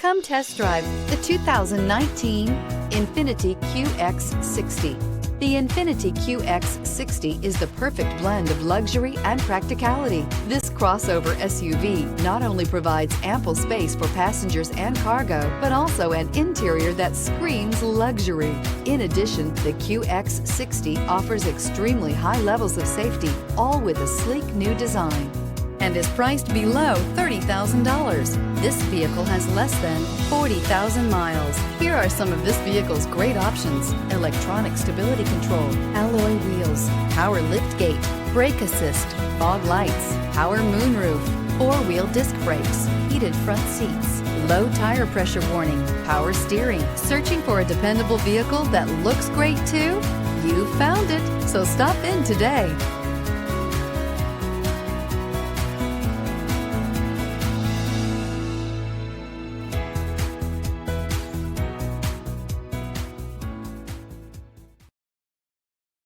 Come test drive the 2019 INFINITI QX60. The INFINITI QX60 is the perfect blend of luxury and practicality. This crossover SUV not only provides ample space for passengers and cargo, but also an interior that screams luxury. In addition, the QX60 offers extremely high levels of safety, all with a sleek new design, and is priced below $30,000. This vehicle has less than 40,000 miles. Here are some of this vehicle's great options: electronic stability control, alloy wheels, power liftgate, brake assist, fog lights, power moonroof, four-wheel disc brakes, heated front seats, low tire pressure warning, power steering. Searching for a dependable vehicle that looks great too? You found it, so stop in today.